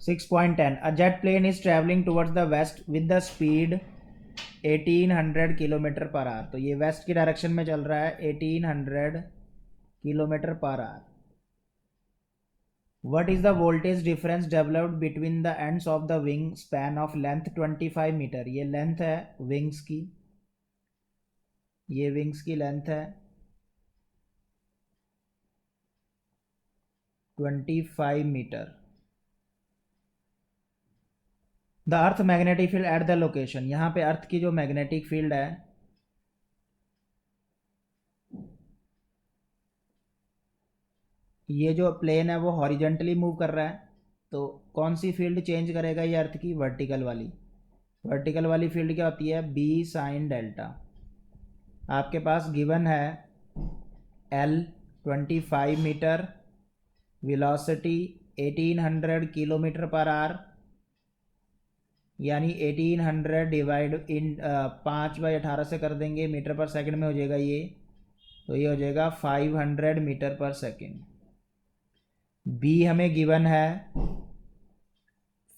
6.10 A jet plane is traveling towards the west with the speed 1800 kilometre per our. तो ये waste की direction में चल रहा है 1800 kilometre per our. What is the voltage difference developed between the ends of the wing span of length 25 metre. ये length है wings की, ये विंग्स की लेंथ है 25 metre. The earth magnetic field at the location, यहाँ पे अर्थ की जो मैग्नेटिक फील्ड है ये जो प्लेन है वो हॉरिजेंटली मूव कर रहा है, तो कौन सी फील्ड चेंज करेगा ये अर्थ की? वर्टिकल वाली। वर्टिकल वाली फील्ड क्या होती है? B sine delta. आपके पास गिवन है L 25 metre, velocity 1800 kilometre per hour, यानी 1800 डिवाइड इन 5/18 से कर देंगे, मीटर पर सेकंड में हो जाएगा ये, तो ये हो जाएगा 500 मीटर पर सेकंड। बी हमें गिवन है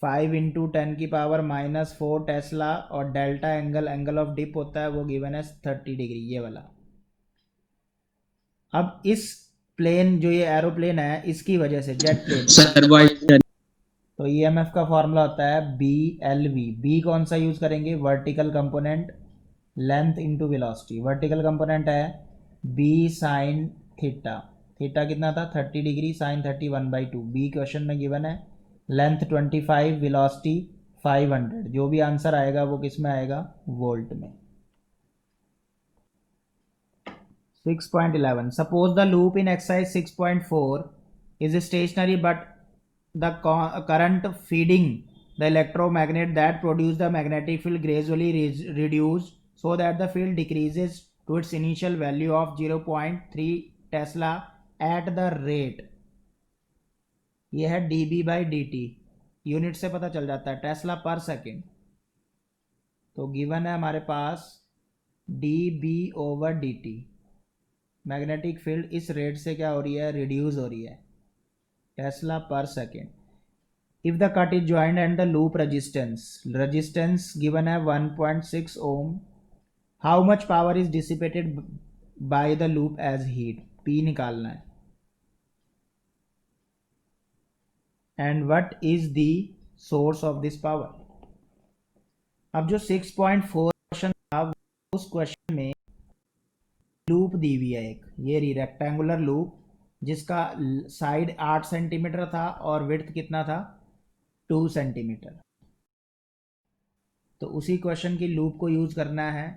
5 इंटू 10⁻⁻4 टेस्ला, और डेल्टा एंगल ऑफ डिप होता है वो गिवन है 30 डिग्री, ये वाला। अब इस प्लेन जो ये एरोप्लेन है इसकी वजह से जेट प्लेन, तो ईएमएफ का फॉर्मूला होता है बी एल वी। बी कौन सा यूज करेंगे? Vertical component length into velocity. Vertical component है बी साइन थीटा। थीटा कितना था? 30 डिग्री, साइन 30 1/2। बी क्वेश्चन में गिवन है, लेंथ 25, वेलोसिटी 500। जो भी आंसर आएगा वो किस में आएगा? वोल्ट में। 6.11 Suppose the loop in exercise 6.4 is stationary but the current feeding the electromagnet that produce the magnetic field gradually reduce so that the field decreases to its initial value of 0.3 Tesla at the rate, ये है dB/dt, unit से पता चल जाता है Tesla पर second. तो given है हमारे पास dB/dt, मैग्नेटिक फील्ड इस रेट से क्या हो रही है? रिड्यूस हो रही है, टेस्ला पर second. If the cut is joint and the loop resistance given है 1.6 ohm, how much power is dissipated by the loop as heat, P निकालना है। And what is the source of this power. अब जो 6.4 question था उस question में loop दी हुई है एक, ये रेक्टेंगुलर लूप जिसका साइड 8 सेंटीमीटर था और विड्थ कितना था? 2 सेंटीमीटर। तो उसी क्वेश्चन की लूप को यूज करना है,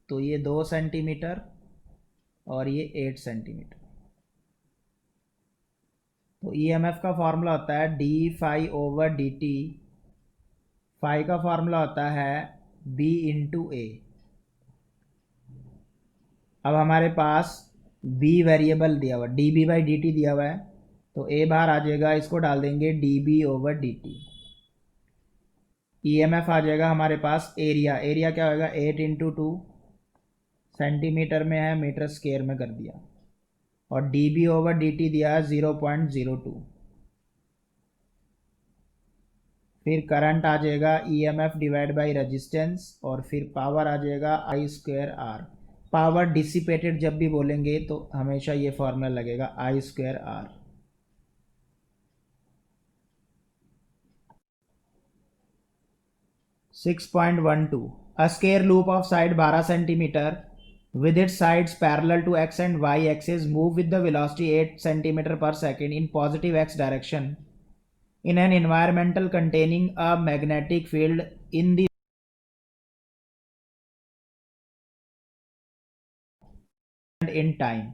तो ये 2 सेंटीमीटर और ये 8 सेंटीमीटर। तो ईएमएफ का फॉर्मूला होता है d∅/dt। फाई का फॉर्मूला होता है b इंटू ए। अब हमारे पास b वेरिएबल दिया हुआ, dB/dt दिया हुआ है, तो a बाहर आ जाएगा, इसको डाल देंगे dB/dt। ईएमएफ आ जाएगा हमारे पास एरिया। एरिया क्या होगा? 8 इंटू 2, सेंटीमीटर में है, मीटर स्क्वायर में कर दिया, और dB/dt दिया है 0.02। फिर करंट आ जाएगा ईएमएफ डिवाइड बाई रेजिस्टेंस, और फिर पावर आ जाएगा I²R। पावर डिसिपेटेड जब भी बोलेंगे तो हमेशा ये फॉर्मूला लगेगा I²R। Six 6.12 A square loop of side 12 centimeter with its sides parallel to x and y axis move with the velocity 8 centimeter per second in positive x direction in an environmental containing a magnetic field in the and in time.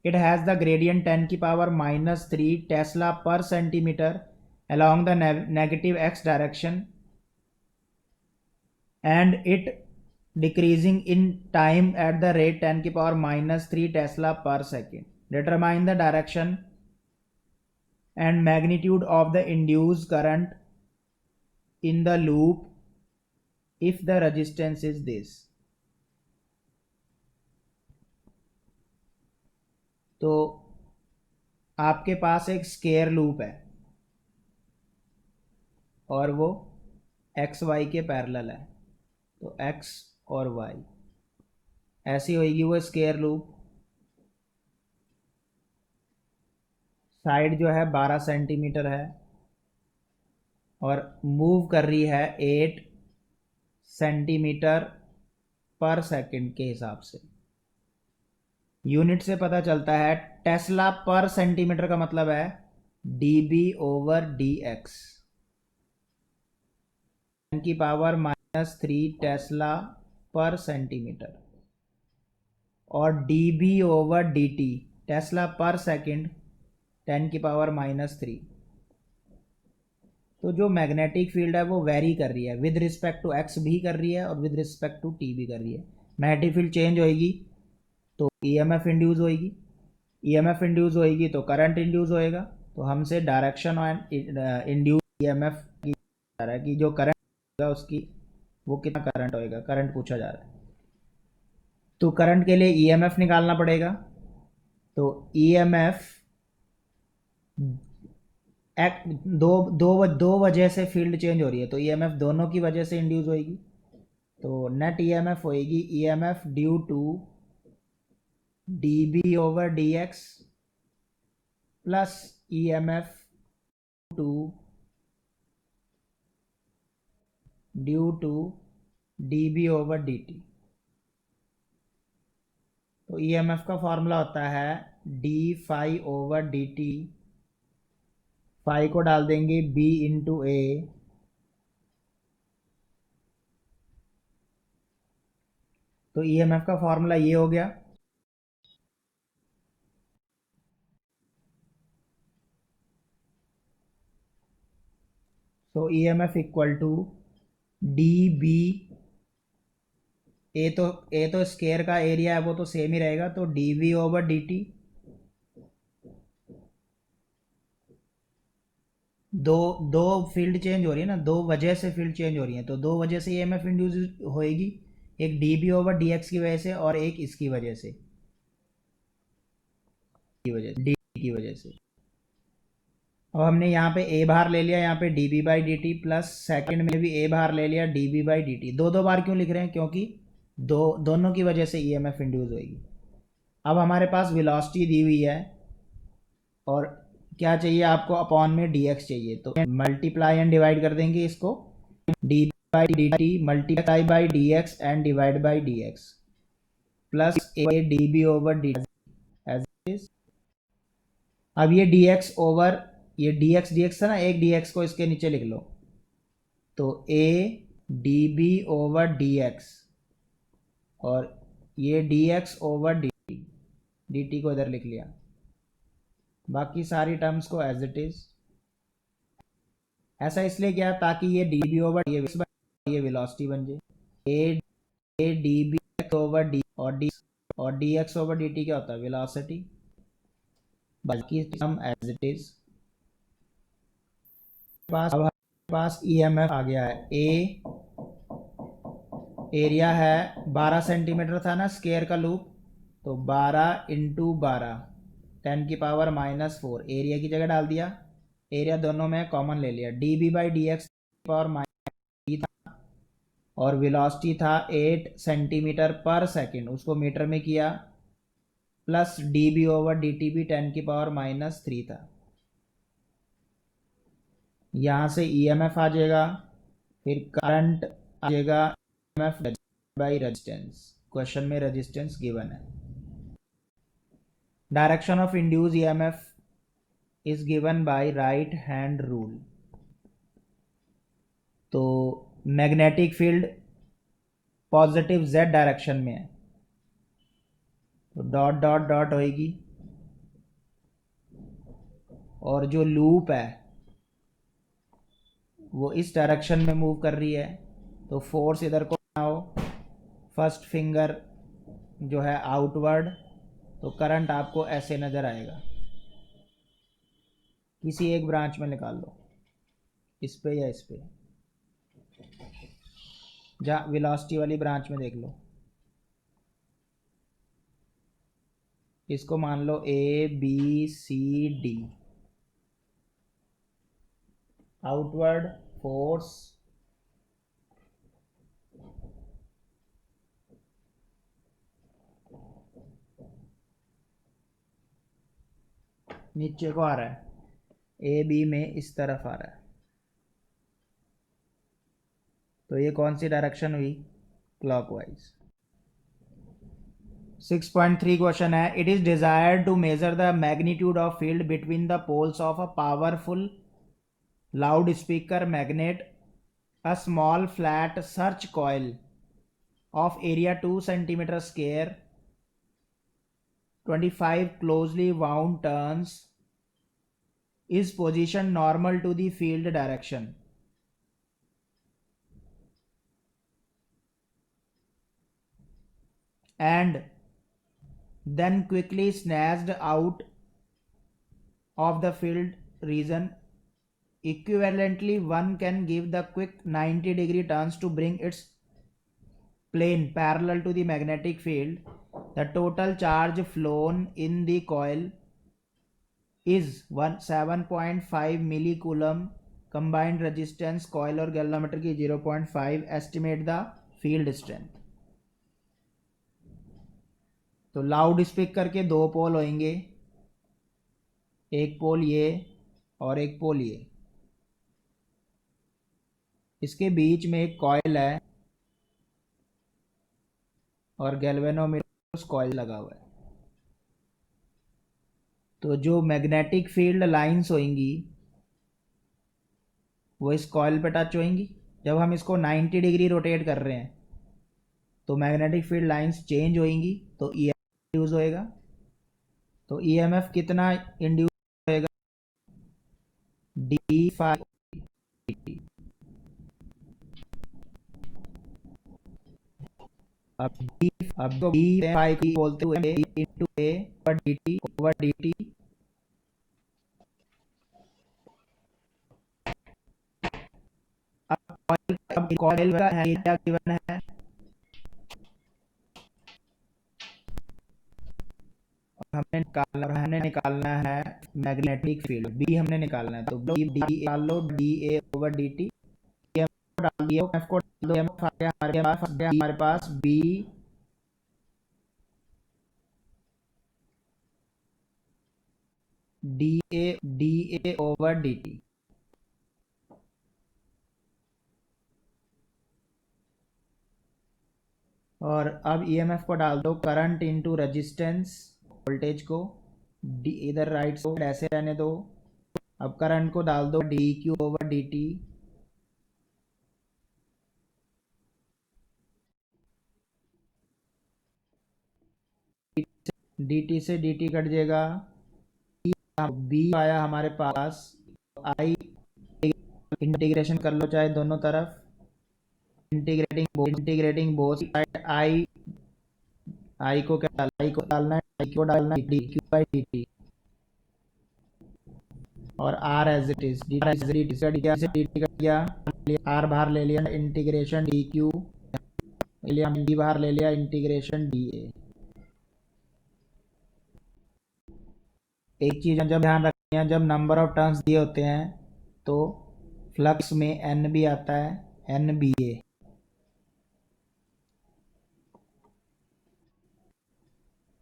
It has the gradient 10⁻³ Tesla per centimeter along the negative x direction and it decreasing in time at the rate 10⁻³ Tesla per second. Determine the direction and magnitude of the induced current in the loop if the resistance is this. तो आपके पास एक square loop है, और वो x Y के parallel है, तो x और वाई ऐसी होगी वो स्क्वायर लूप। साइड जो है 12 सेंटीमीटर है और मूव कर रही है 8 सेंटीमीटर पर सेकंड के हिसाब से। यूनिट से पता चलता है, टेस्ला पर सेंटीमीटर का मतलब है dB/dx, 10⁻³ टेस्ला पर सेंटीमीटर, और dB/dt टेस्ला पर सेकंड 10⁻³ तो जो मैग्नेटिक फील्ड है वो वेरी कर रही है, विद रिस्पेक्ट टू एक्स भी कर रही है और विद रिस्पेक्ट टू टी भी कर रही है। मैग्नेटिक फील्ड चेंज होएगी तो ईएमएफ इंड्यूस होएगी, ईएमएफ इंड्यूस होएगी तो करंट इंड्यूस होएगा। तो हमसे डायरेक्शन एंड इंड्यूस ईएमएफ की जा रहा है कि जो करंट होगा उसकी वो कितना करंट होएगा, करंट पूछा जा रहा है। तो करंट के लिए ईएमएफ निकालना पड़ेगा। तो ईएमएफ दो वजह से फील्ड चेंज हो रही है, तो ईएमएफ दोनों की वजह से इंड्यूस होएगी। तो नेट ईएमएफ होएगी EMF due to dB/dx plus EMF due to dB/dt। तो ईएमएफ का फॉर्मूला होता है d∅/dt, फाई को डाल देंगे B/A, तो ईएमएफ का फॉर्मूला ये हो गया। तो ईएमएफ इक्वल टू dB, ए तो स्केयर का एरिया है वो तो सेम ही रहेगा, तो dV/dt। दो फील्ड चेंज हो रही है ना, दो वजह से फील्ड चेंज हो रही है, तो दो वजह से ईएमएफ इंड्यूस होएगी, एक dB/dx की वजह से और एक इसकी वजह से, डी की वजह से। अब हमने यहाँ पे ए बाहर ले लिया, यहाँ पे dB/dt प्लस सेकंड में भी ए बाहर ले लिया dB/dt। दो बार क्यों लिख रहे हैं, क्योंकि दोनों की वजह से ईएमएफ इंड्यूस होएगी। अब हमारे पास वेलोसिटी दी हुई है और क्या चाहिए आपको, अपॉन में dx चाहिए, तो मल्टीप्लाई एंड डिवाइड कर देंगे इसको, dB/dt multiply by dx and divide by dx plus a dB/dt as it is. अब ये dx ओवर ये dx था ना, एक dx को इसके नीचे लिख लो, तो a dB/dx और ये dx/dt को इधर लिख लिया, बाकी सारी टर्म्स को एज इट इज। ऐसा इसलिए किया ताकि ये dB/dx ये वेलोसिटी बन जाए, a dB/d और dx/dt क्या होता है, वेलोसिटी, बाकी टर्म एज इट इज। अब हमारे पास ईएमएफ आ गया है, ए एरिया है 12 सेंटीमीटर था ना स्क्वायर का लूप, तो 12 × 12 10⁻⁻⁴ एरिया की जगह डाल दिया, एरिया दोनों में कॉमन ले लिया, dB/dx पावर -3 था और वेलोसिटी था 8 सेंटीमीटर पर सेकंड, उसको मीटर में किया, प्लस dB/dt भी 10⁻³ था। यहाँ से ईएमएफ आ जाएगा, फिर करंट आ जाएगा, ईएमएफ बाई रेजिस्टेंस, क्वेश्चन में रेजिस्टेंस गिवन है। Direction of induce EMF is given by right hand rule. तो magnetic field positive z direction में है, तो डॉट डॉट डॉट होएगी, और जो लूप है वो इस डायरेक्शन में मूव कर रही है, तो फोर्स इधर को आओ, फर्स्ट फिंगर जो है आउटवर्ड, तो करंट आपको ऐसे नज़र आएगा। किसी एक ब्रांच में निकाल लो, इस पे या इस पे, जहाँ वेलोसिटी वाली ब्रांच में देख लो, इसको मान लो A B C D, outward force नीचे को आ रहा है, ए बी में इस तरफ आ रहा है, तो ये कौन सी डायरेक्शन हुई, क्लॉकवाइज। 6.3 क्वेश्चन है, it is desired to measure the magnitude of field between the poles of a powerful loud speaker magnet, a small flat search coil of area 2 centimeter square, 25 closely wound turns, is positioned normal to the field direction. And then quickly snatched out of the field region. Equivalently, one can give the quick 90-degree turns to bring its plane parallel to the magnetic field. The total charge flown in the coil is 7.5 millicoulomb. Combined resistance coil और galvanometer की 0.5. Estimate the field strength. तो loud speaker के दो पोल होंगे, एक पोल ये और एक पोल ये, इसके बीच में एक कॉइल है और गैल्वेनोमीटर उस कॉइल लगा हुआ है। तो जो मैग्नेटिक फील्ड लाइंस होंगी वो इस कॉइल पे टच होंगी। जब हम इसको 90 डिग्री रोटेट कर रहे हैं तो मैग्नेटिक फील्ड लाइंस चेंज होंगी, तो ईएमएफ इंड्यूस होएगा। तो ईएमएफ कितना इंड्यूस होएगा, डी फाई। अब डी फाई की बोलते हुए इंटू ए ओवर डी टी। अब कॉइल का एरिया गिवन है, हमने निकालना है मैग्नेटिक फील्ड, बी हमने निकालना है। तो बी डी निकाल लो, D A over D T, डाल दिया, एफ को डाल दो, एफ आ गया हमारे पास B D A over D T. और अब ईएमएफ को डाल दो, करंट इनटू रेजिस्टेंस, वोल्टेज को इधर राइट साइड ऐसे रहने दो। अब करंट को डाल दो D Q over D T, D T से डी टी कट जाएगा, बी आया हमारे पास, आई इंटीग्रेशन कर लो चाहे दोनों तरफ, इंटीग्रेटिंग बोथ साइड, आई को क्या डालना, आई को डालना D Q by D T, और R as it is, D T cut गया, आर बाहर ले लिया, इंटीग्रेशन डी क्यू लिया, डी बाहर ले लिया, इंटीग्रेशन डी ए। एक चीज जब ध्यान रखनी है, जब नंबर ऑफ टर्न्स दिए होते हैं तो फ्लक्स में एन भी आता है, N B A.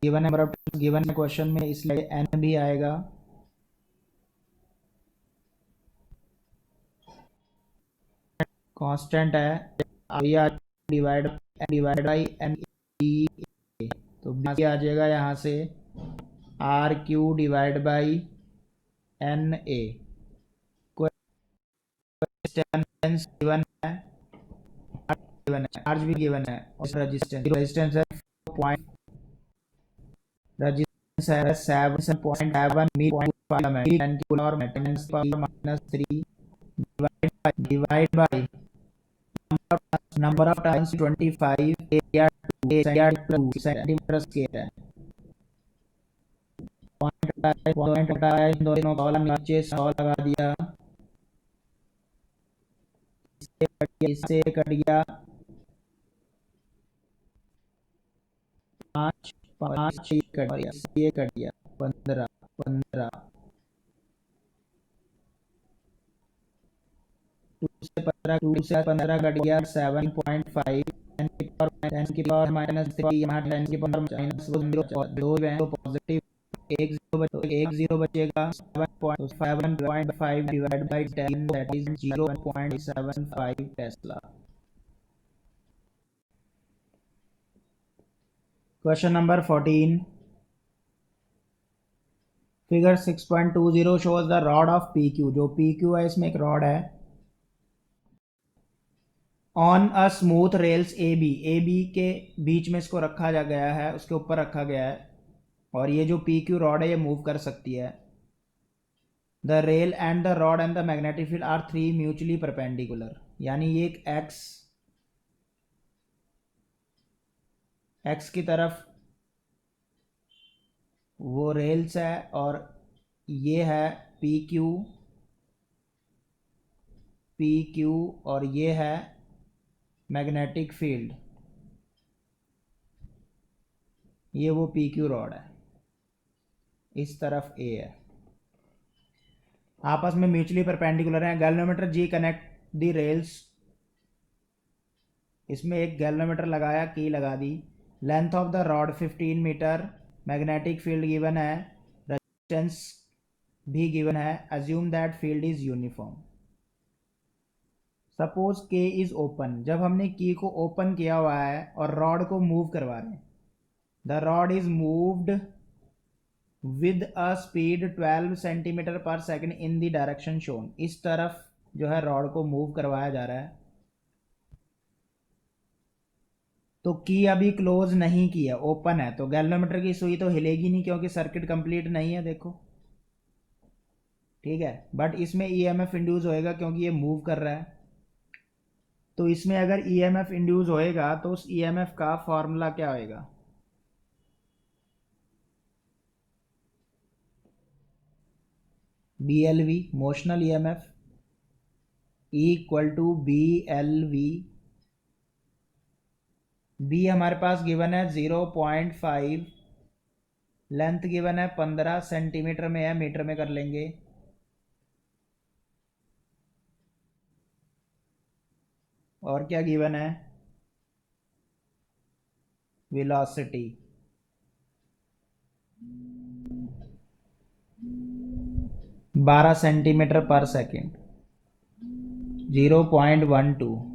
Given number of turns given question में, इसलिए एन भी आएगा। कांस्टेंट है, divide by N B A, तो बी आ जाएगा यहाँ से R Q divide by N A. Given है, चार्ज भी गिवन है, और रेजिस्टेंस है पॉइंट, रेजिस्टेंस है 7.7 मीटर और maintenance power -3 divide by number of times 25, area 2 centimetre square है। पॉइंट हटाया, इन दोनों कॉलम नीचे 100 लगा दिया, इससे कट गया 5 कट गया, ये कट गया 15। 2 से 15 कट गया 7.5, 10 की पावर -3, यहाँ 10 की पावर -2 है, पॉजिटिव एक जीरो बचेगा, 7.5 divide by 10 that is 0.75 Tesla. Question number 14, figure 6.20 shows the rod of PQ। जो PQ है इसमें एक रॉड है on a smooth rails AB के बीच में इसको रखा जा गया है, उसके ऊपर रखा गया है, और ये जो PQ रॉड है ये मूव कर सकती है। The rail and the rod and the magnetic field are 3 mutually perpendicular, यानी ये एक एक्स की तरफ वो रेल्स है और ये है PQ और ये है मैग्नेटिक फील्ड, ये वो PQ रॉड है, इस तरफ A है, आपस में म्यूचुअली परपेंडिकुलर हैं। Galvanometer G connect the rails, इसमें एक गैल्वेनोमीटर लगाया, की लगा दी। Length of the rod 15 metre, magnetic field given है, रेजिस्टेंस भी गिवन है। Assume that field is uniform. Suppose K is open, जब हमने की को ओपन किया हुआ है और रॉड को मूव करवा रहे हैं, the rod is moved with a speed 12 centimetre per second in the direction shown. इस तरफ जो है रॉड को मूव करवाया जा रहा है, तो की अभी क्लोज नहीं किया, ओपन है, तो गैल्वेनोमीटर की सुई तो हिलेगी नहीं क्योंकि सर्किट कंप्लीट नहीं है, देखो ठीक है। बट इसमें ईएमएफ इंड्यूस होएगा क्योंकि ये मूव कर रहा है, तो इसमें अगर ईएमएफ इंड्यूस होएगा तो उस ईएमएफ का फॉर्मूला क्या होएगा, BLV motional EMF equal to BLV। B हमारे पास गिवन है 0.5, लेंथ गिवन है 15 सेंटीमीटर में है, मीटर में कर लेंगे, और क्या गिवन है, वेलोसिटी 12 सेंटीमीटर पर सेकेंड, 0.12।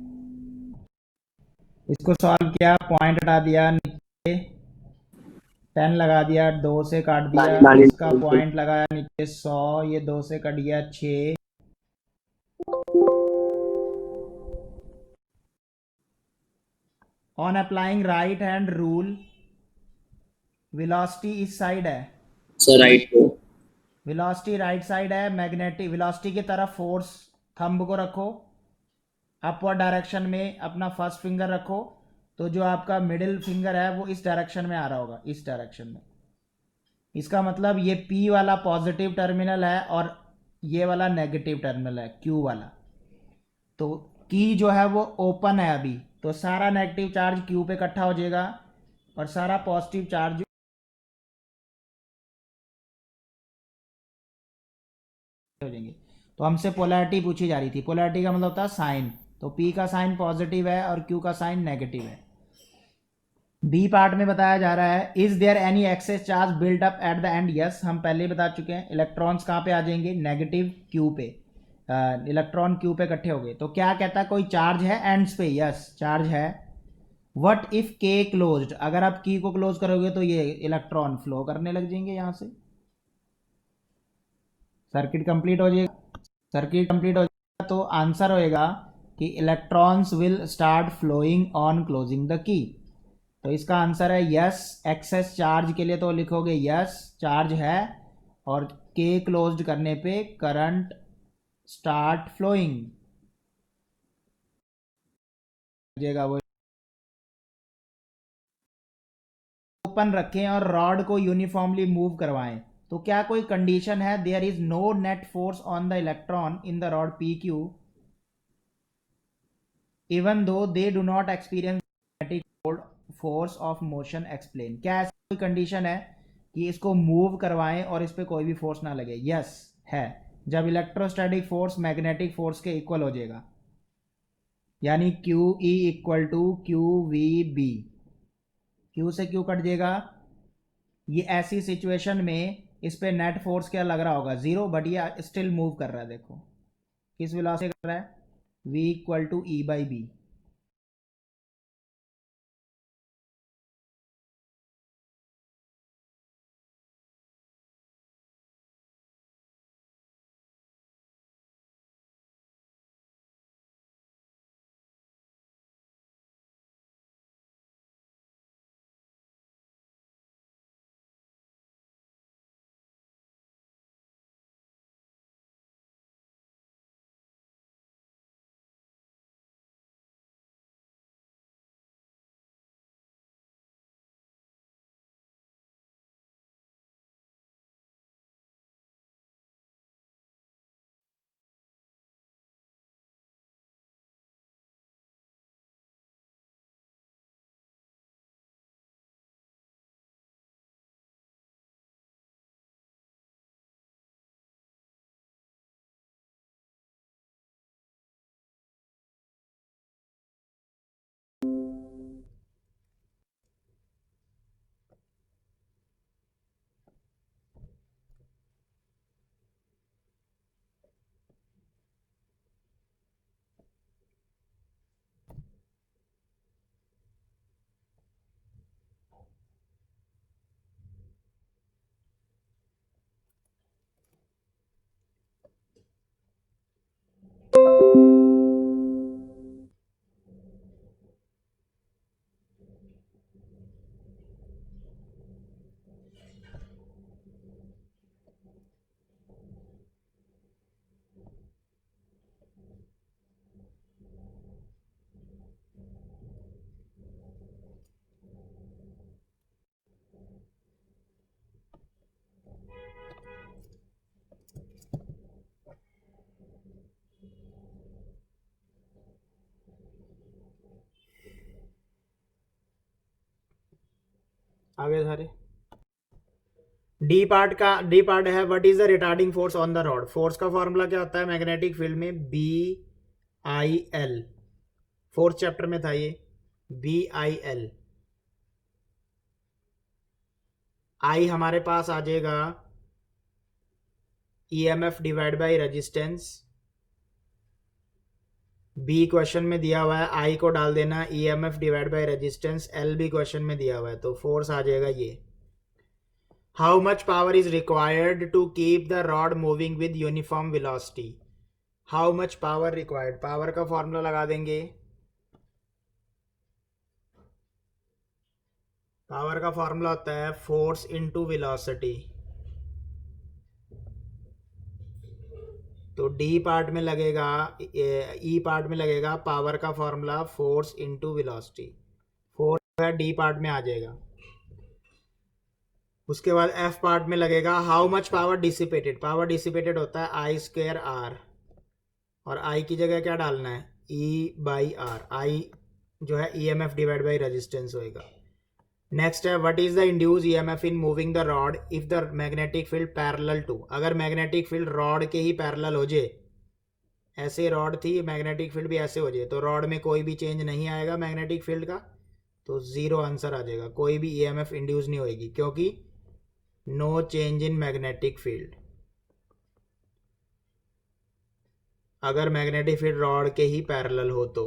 इसको सॉल्व किया, पॉइंट हटा दिया, नीचे 10 लगा दिया, 2 से काट दिया, इसका पॉइंट लगाया नीचे 100, ये 2 से कट गया 6। On applying right hand rule, velocity इस साइड है, सर राइट को, वेलोसिटी राइट साइड है, मैग्नेटिक वेलोसिटी की तरफ फोर्स, थंब को रखो अपवर्ड डायरेक्शन में, अपना फर्स्ट फिंगर रखो, तो जो आपका मिडिल फिंगर है वो इस डायरेक्शन में आ रहा होगा, इस डायरेक्शन में। इसका मतलब ये P वाला पॉजिटिव टर्मिनल है और ये वाला नेगेटिव टर्मिनल है, Q वाला। तो की जो है वो ओपन है अभी, तो सारा नेगेटिव चार्ज Q पे इकट्ठा हो जाएगा और सारा पॉजिटिव चार्ज हो जाएंगे। तो हमसे पोलैरिटी पूछी जा रही थी, पोलैरिटी का मतलब होता है साइन, तो P का साइन पॉजिटिव है और Q का साइन नेगेटिव है। बी पार्ट में बताया जा रहा है, is there any excess charge built up at the end. Yes, हम पहले ही बता चुके हैं, इलेक्ट्रॉन्स कहाँ पे आ जाएंगे, नेगेटिव Q पे, इलेक्ट्रॉन Q पे इकट्ठे हो गए। तो क्या कहता है, कोई चार्ज है एंड्स पे, यस चार्ज है। वट इफ K क्लोज्ड, अगर आप की को क्लोज करोगे तो ये इलेक्ट्रॉन फ्लो करने लग जाएंगे, यहां से सर्किट कंप्लीट हो जाएगा। सर्किट कंप्लीट हो जाएगा तो आंसर होएगा कि electrons will start flowing on closing the key. तो इसका आंसर है यस। एक्सेस चार्ज के लिए तो लिखोगे यस चार्ज है, और के क्लोज्ड करने पे करंट स्टार्ट फ्लोइंग वो। ओपन रखें और रॉड को यूनिफॉर्मली मूव करवाएं, तो क्या कोई कंडीशन है, there is no net force on the electron in the rod PQ even though they do not experience force of motion explain. क्या ऐसी कोई कंडीशन है कि इसको मूव करवाएं और इस पर कोई भी फोर्स ना लगे? यस है, जब इलेक्ट्रोस्टैटिक फोर्स मैग्नेटिक फोर्स के इक्वल हो जाएगा, यानी Q E equal to Q V B. Q से क्यू कट जाएगा। ये ऐसी सिचुएशन में इस पे नेट फोर्स क्या लग रहा होगा, जीरो, बट ये स्टिल मूव कर रहा है। देखो किस वेलोसिटी कर रहा है, v equal to E by B. आगे सारे डी पार्ट है, what is the retarding force on the rod. Force का फॉर्मूला क्या होता है मैग्नेटिक फील्ड में, B I L. Fourth chapter में था ये, बी आई एल। आई हमारे पास आ जाएगा EMF divide by resistance. B question में दिया हुआ है, आई को डाल देना EMF divide by resistance. L भी क्वेश्चन में दिया हुआ है, तो फोर्स आ जाएगा ये। How much power is required to keep the rod moving with uniform velocity. How much power required, power का फॉर्मूला लगा देंगे। पावर का फॉर्मूला होता है फोर्स इनटू वेलोसिटी। तो डी पार्ट में लगेगा, ई पार्ट में लगेगा पावर का formula force into velocity. Force है डी पार्ट में आ जाएगा। उसके बाद एफ पार्ट में लगेगा how much power dissipated. Power dissipated होता है आई स्क्वायर आर, और आई की जगह क्या डालना है, ई बाई आर। आई जो है ईएमएफ डिवाइड बाई रेजिस्टेंस होएगा। नेक्स्ट है what is the induce EMF in moving the rod if the magnetic field parallel to. अगर मैग्नेटिक फील्ड रॉड के ही पैरेलल हो जाए, ऐसे रॉड थी, मैग्नेटिक फील्ड भी ऐसे हो जाए, तो रॉड में कोई भी चेंज नहीं आएगा मैग्नेटिक फील्ड का, तो जीरो आंसर आ जाएगा। कोई भी ईएमएफ इंड्यूस नहीं होगी, क्योंकि no change in magnetic field. अगर मैग्नेटिक फील्ड रॉड के ही पैरेलल हो तो।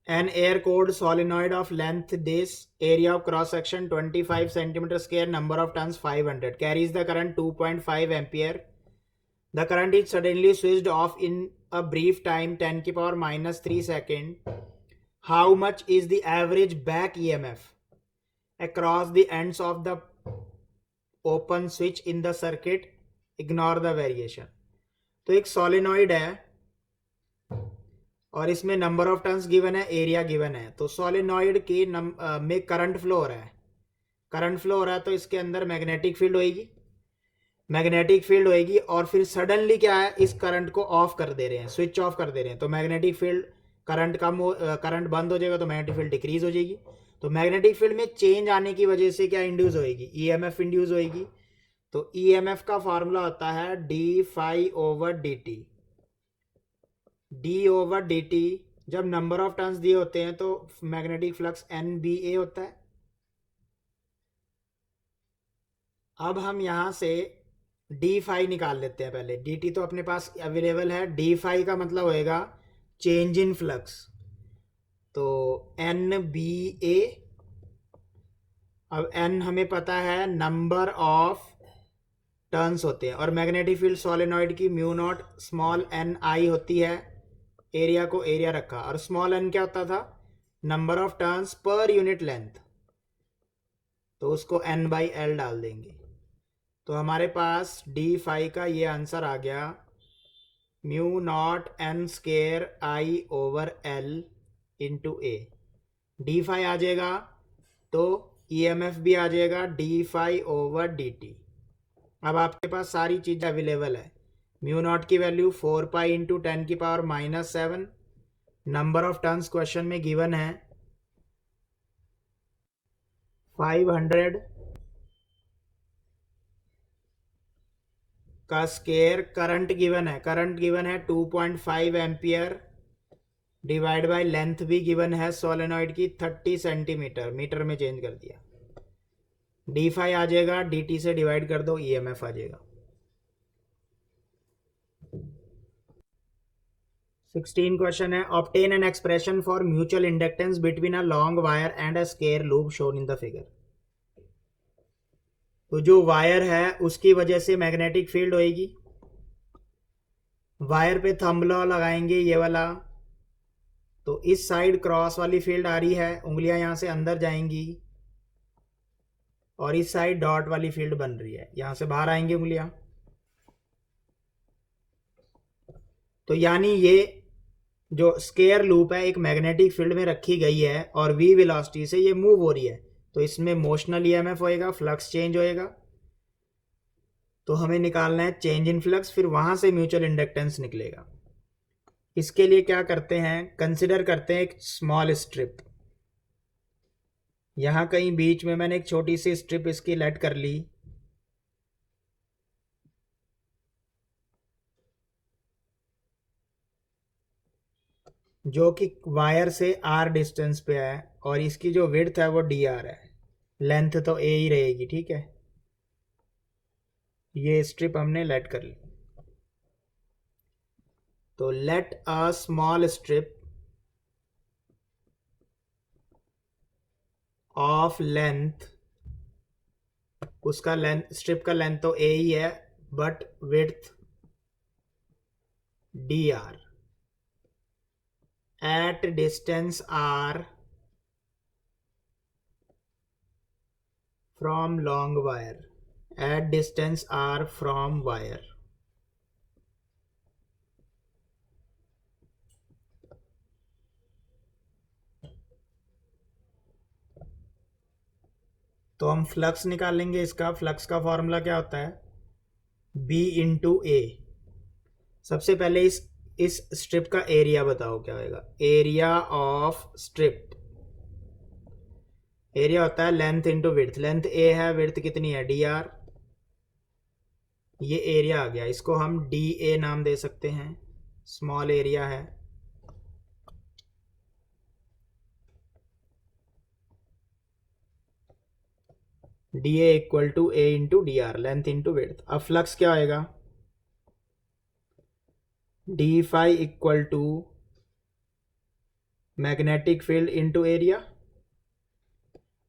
An air cold solenoid of length this, area of cross section 25 centimetre square, number of turns 500, carries the current 2.5 ampere. The current is suddenly switched off in a brief time 10 की power -3 second. How much is the average back EMF across the ends of the open switch in the circuit? Ignore the variation. तो एक solenoid है और इसमें number of turns given है, area given है। तो solenoid के में करंट फ्लो हो रहा है, करंट फ्लो हो रहा है, तो इसके अंदर मैग्नेटिक फील्ड होगी, मैग्नेटिक फील्ड होएगी। और फिर सडनली क्या है, इस करंट को ऑफ कर दे रहे हैं, स्विच ऑफ कर दे रहे हैं, तो मैग्नेटिक फील्ड करंट करंट बंद हो जाएगा, तो मैग्नेटिक फील्ड डिक्रीज हो जाएगी। तो मैग्नेटिक फील्ड में चेंज आने की वजह से क्या इंड्यूस होएगी, ईएमएफ इंड्यूस होएगी। तो ईएमएफ का फॉर्मूला होता है D phi over D T. D over D T, जब नंबर ऑफ टर्न्स दिए होते हैं तो magnetic flux N B A होता है। अब हम यहाँ से डी फाई निकाल लेते हैं। पहले डी टी तो अपने पास अवेलेबल है, डी फाई का मतलब होएगा चेंज इन फ्लक्स, तो एन बी ए। अब एन हमें पता है नंबर ऑफ टर्न्स होते हैं, और मैग्नेटिक फील्ड सोलेनॉइड की म्यू नॉट स्मॉल एन आई होती है। एरिया को एरिया रखा, और स्मॉल एन क्या होता था, number of turns per unit length, तो उसको एन बाई एल डाल देंगे। तो हमारे पास डी फाई का ये आंसर आ गया, mu naught N square I over L into A. D phi आ जाएगा तो ईएमएफ भी आ जाएगा D phi over D T. अब आपके पास सारी चीज़ अवेलेबल है। म्यू नॉट की value 4 pi into 10⁻⁻7, number of turns question में गिवन है 500 का स्केयर। करंट गिवन है, करंट गिवन है 2.5 एम्पियर, डिवाइड बाय लेंथ भी गिवन है सोलेनॉइड की 30 सेंटीमीटर, मीटर में चेंज कर दिया। डी फाई आ जाएगा, डी टी से डिवाइड कर दो, ईएमएफ आ जाएगा। 16 क्वेश्चन है, obtain an expression for mutual inductance between a long wire and a square loop shown in the figure. तो जो वायर है उसकी वजह से मैग्नेटिक फील्ड होएगी। वायर पे थंब लॉ लगाएंगे ये वाला, तो इस साइड क्रॉस वाली फील्ड आ रही है, उंगलियां यहां से अंदर जाएंगी, और इस साइड डॉट वाली फील्ड बन रही है, यहां से बाहर आएंगी उंगलियां। तो यानी ये जो स्केयर लूप है एक मैग्नेटिक फील्ड में रखी गई है, और वी वेलोसिटी से ये मूव हो रही है, तो इसमें मोशनल ईएमएफ होएगा, फ्लक्स चेंज होएगा। तो हमें निकालना है चेंज इन फ्लक्स, फिर वहां से म्यूचुअल इंडक्टेंस निकलेगा। इसके लिए क्या करते हैं, कंसिडर करते हैं एक स्मॉल स्ट्रिप। यहां कहीं बीच में मैंने एक छोटी सी स्ट्रिप इसकी लेट कर ली, जो कि वायर से आर डिस्टेंस पे है, और इसकी जो विड्थ है वो डी आर है, लेंथ तो ए ही रहेगी, ठीक है। ये स्ट्रिप हमने लेट कर ली, तो let a small strip of length, उसका लेंथ, स्ट्रिप का लेंथ तो ए ही है, but width D R, at distance R from long wire, at distance R from wire. तो हम फ्लक्स निकालेंगे इसका। फ्लक्स का फॉर्मूला क्या होता है, बी इंटू ए। सबसे पहले इस स्ट्रिप का एरिया बताओ क्या होगा, एरिया ऑफ स्ट्रिप। एरिया होता है length into width, length A है, विड्थ कितनी है डी आर, ये एरिया आ गया, इसको हम डी ए नाम दे सकते हैं, स्मॉल एरिया है। D A equal to A into D R, length into width. अब फ्लक्स क्या होएगा, D phi equal to magnetic field into area.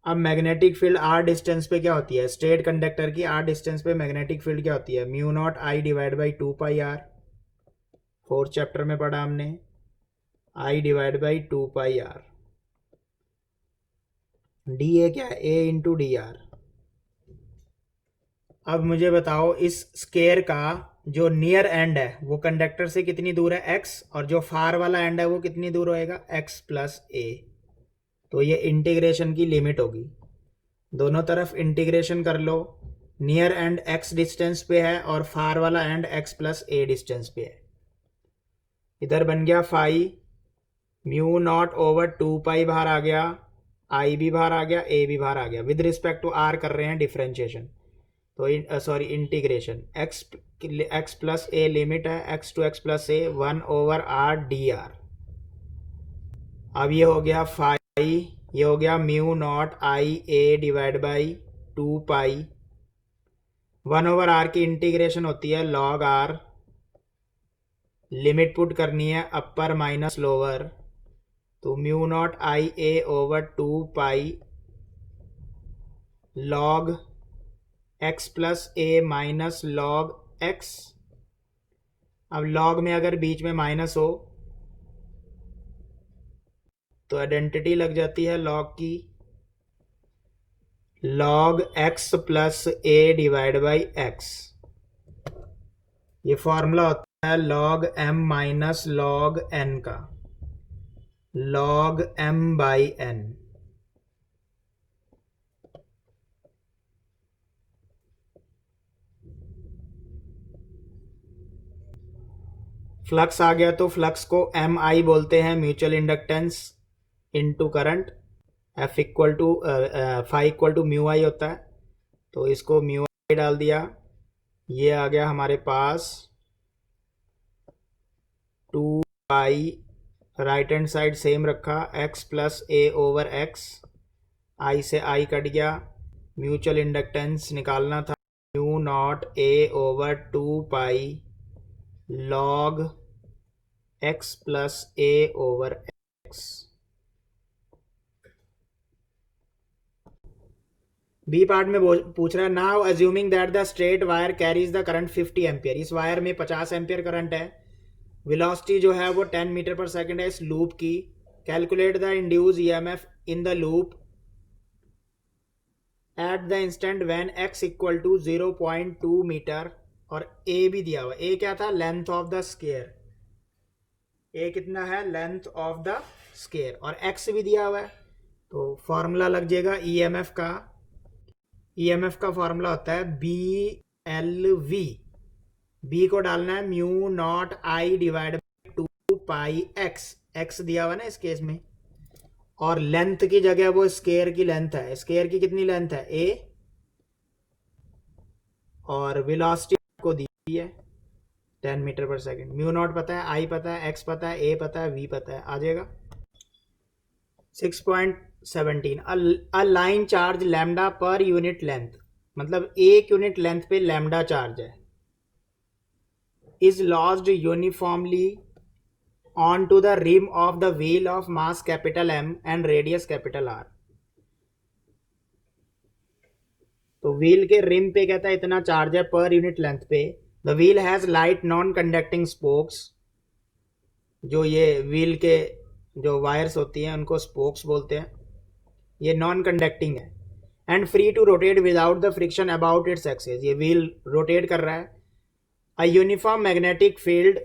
अब मैग्नेटिक फील्ड आर डिस्टेंस पे क्या होती है, स्ट्रेट कंडक्टर की आर डिस्टेंस पे मैग्नेटिक फील्ड क्या होती है, mu naught I divide by 2 pi R. 4th chapter में पढ़ा हमने, I divide by 2 pi R. D A क्या है, ए इंटू डी आर। अब मुझे बताओ इस स्केयर का जो नियर एंड है वो कंडक्टर से कितनी दूर है, एक्स, और जो फार वाला एंड है वो कितनी दूर होएगा, एक्स प्लस ए। तो ये इंटीग्रेशन की लिमिट होगी, दोनों तरफ इंटीग्रेशन कर लो। नियर एंड एक्स डिस्टेंस पे है और फार वाला and x plus A distance पे है। इधर बन गया फाई, म्यू नॉट ओवर 2 पाई बाहर आ गया, आई भी बाहर आ गया, ए भी बाहर आ गया। विद रिस्पेक्ट टू आर कर रहे हैं डिफ्रेंशिएशन, तो sorry integration, X X plus A limit है, X to X plus A 1/r dr। अब ये हो गया फाई, ये हो गया mu naught I A divide by 2 pi. 1/r की इंटीग्रेशन होती है log r, लिमिट पुट करनी है अपर माइनस लोअर, तो म्यू नॉट आई ए over 2 pi log x plus ए माइनस log x। अब log में अगर बीच में माइनस हो तो आइडेंटिटी लग जाती है log की, log x plus A divide by x। ये फॉर्मूला होता है log m minus log n का, log m by n। Flux आ गया तो फ्लक्स को एम आई बोलते हैं, mutual inductance into current. F equal to phi equal to mu I होता है, तो इसको म्यू आई डाल दिया। ये आ गया हमारे पास 2 pi, right hand side same रखा, x plus A over X, I से आई कट गया। म्यूचुअल इंडक्टेंस निकालना था, mu naught A over 2 pi log x plus A over X. B part में पूछ रहा है, now assuming that the straight wire carries the current 50 ampere. इस wire में 50 एम्पियर करंट है, वेलोसिटी जो है वो 10 मीटर पर सेकंड है इस लूप की। Calculate the induce EMF in the loop at the instant when x equal to 0.2 metre. और a भी दिया हुआ, a क्या था, length of the square. a कितना है, लेंथ ऑफ द स्केयर, और x भी दिया हुआ है। तो फॉर्मूला लग जाएगा ईएमएफ का, ईएमएफ का फॉर्मूला होता है BLV। b को डालना है mu naught I divide by 2 pi x दिया हुआ ना इस केस में, और लेंथ की जगह वो स्केयर की लेंथ है। स्केयर की कितनी लेंथ है, a, और वेलोसिटी को दी है 10 मीटर पर सेकंड। म्यू नॉट पता है, आई पता है, एक्स पता है, ए पता है, वी पता है, आ जाएगा। 6.17 a line charge lambda per unit length, मतलब एक यूनिट लेंथ पे लैम्डा चार्ज है, is lost uniformly on to the rim of the wheel of mass capital M and radius capital R। तो व्हील के रिम पे कहता है इतना चार्ज है पर यूनिट लेंथ पे। The wheel has light non conducting spokes, जो ये व्हील के जो वायर्स होती हैं उनको स्पोक्स बोलते हैं, ये नॉन कंडक्टिंग है। And free to rotate without the friction about its axis, ये व्हील रोटेट कर रहा है। A uniform magnetic field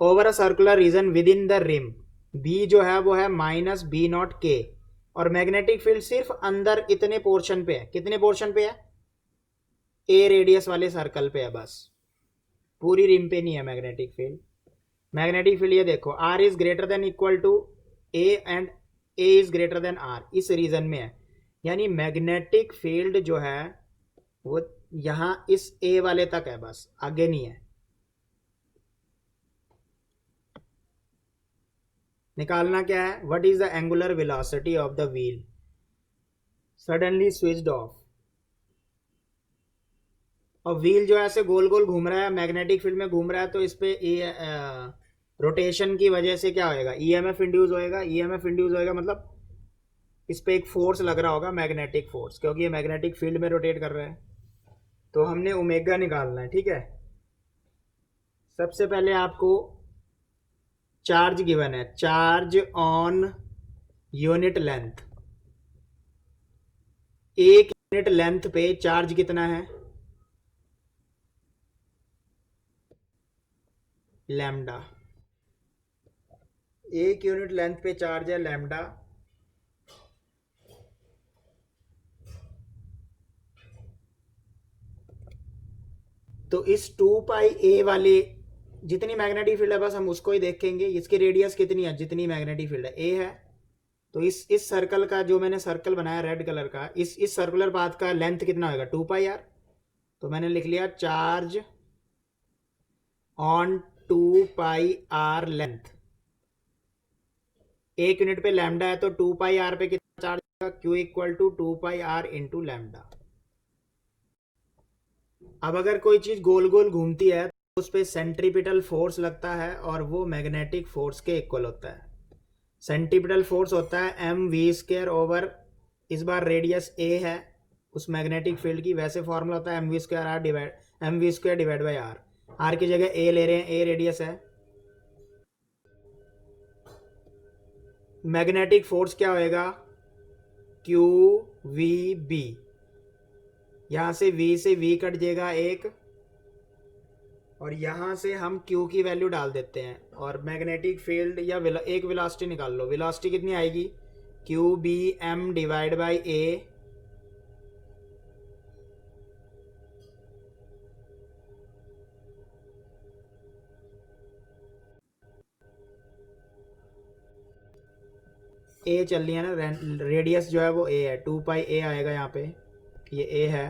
over a circular region within the rim, B जो है वो है माइनस बी नॉट के, और मैग्नेटिक फील्ड सिर्फ अंदर इतने पोर्शन पे है। कितने पोर्शन पे है, ए रेडियस वाले सर्कल पे है बस, पूरी रिम पे नहीं है मैग्नेटिक फील्ड। मैग्नेटिक फील्ड ये देखो, R is greater than equal to A and A is greater than R, इस रीजन में है। यानी मैग्नेटिक फील्ड जो है वो यहां इस ए वाले तक है बस, आगे नहीं है। निकालना क्या है, what is the angular velocity of the wheel suddenly switched off. और व्हील जो है ऐसे गोल गोल घूम रहा है, मैग्नेटिक फील्ड में घूम रहा है, तो इस पे रोटेशन की वजह से क्या होएगा, ईएमएफ इंड्यूस होएगा। ईएमएफ इंड्यूस होएगा मतलब इस पे एक फोर्स लग रहा होगा, मैग्नेटिक फोर्स, क्योंकि ये मैग्नेटिक फील्ड में रोटेट कर रहा है। तो हमने ओमेगा निकालना है, ठीक है। सबसे पहले आपको चार्ज गिवन है, चार्ज ऑन यूनिट लेंथ, एक यूनिट लेंथ पे चार्ज कितना है, लैम्डा। एक यूनिट लेंथ पे चार्ज है लैम्डा, तो इस 2 पाई ए वाले जितनी मैग्नेटिक फील्ड है बस हम उसको ही देखेंगे। इसकी रेडियस कितनी है, जितनी मैग्नेटिक फील्ड है ए है, तो इस सर्कल का जो मैंने सर्कल बनाया रेड कलर का, इस सर्कुलर पाथ का लेंथ कितना होगा, 2 पाई आर। तो मैंने लिख लिया charge on 2πr length. 1 unit पे लैम्डा है तो 2πr पे कितना चार्ज होगा, Q equal to 2πr into lambda. अब अगर कोई चीज गोल गोल घूमती है तो उस पर सेंट्रीपिटल फोर्स लगता है और वो मैग्नेटिक फोर्स के इक्वल होता है। सेंट्रीपिटल फोर्स होता है mv² ओवर, इस बार रेडियस a है उस मैग्नेटिक फील्ड की, वैसे फॉर्मूला होता है mv² divide by r। r की जगह a ले रहे हैं, a रेडियस है। मैग्नेटिक फोर्स क्या होएगा, QVB। यहां से V से V कट जाएगा एक, और यहां से हम Q की वैल्यू डाल देते हैं और मैग्नेटिक फील्ड या एक वेलोसिटी निकाल लो। वेलोसिटी कितनी आएगी, QBm डिवाइड बाई A। ए चल रही है ना, रेडियस जो है वो A है, 2πa आएगा यहाँ पे, ये A है।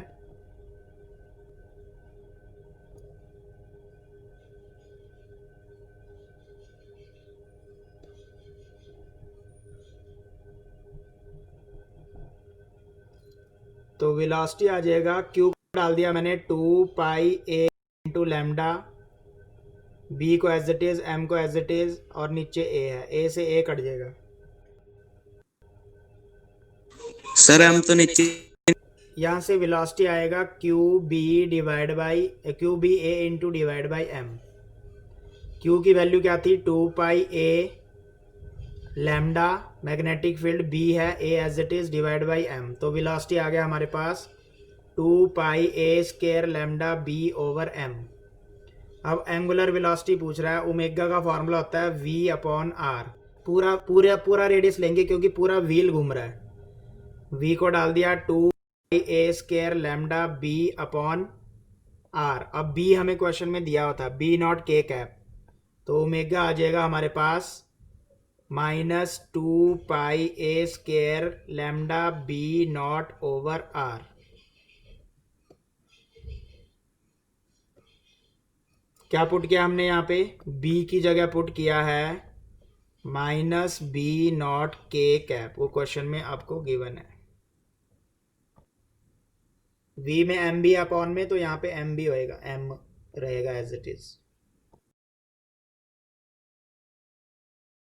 तो वेलोसिटी आ जाएगा, Q डाल दिया मैंने 2πa इंटू लैम्डा, B को एज इट इज, M को एज इट इज, और नीचे A है, A से A कट जाएगा। सर हम तो नीचे यहाँ से वेलोसिटी आएगा QBA into divide by M। Q की वैल्यू क्या थी, 2πa lambda, magnetic field B है, A as it is divide by M। तो वेलोसिटी आ गया हमारे पास 2πa² lambda B over M। अब एंगुलर वेलोसिटी पूछ रहा है, ओमेगा का फॉर्मूला होता है V/R। पूरा रेडियस लेंगे क्योंकि पूरा व्हील घूम रहा है। V को डाल दिया 2πa² lambda B upon R। अब B हमें क्वेश्चन में दिया हुआ था B0K, तो ओमेगा आ जाएगा हमारे पास -2πa² lambda B0 over R। क्या पुट किया हमने यहाँ पे, B की जगह पुट किया है -B0K, वो क्वेश्चन में आपको गिवन है। V में MB अपॉन में, तो यहाँ पे MB होएगा, M रहेगा एज इट इज।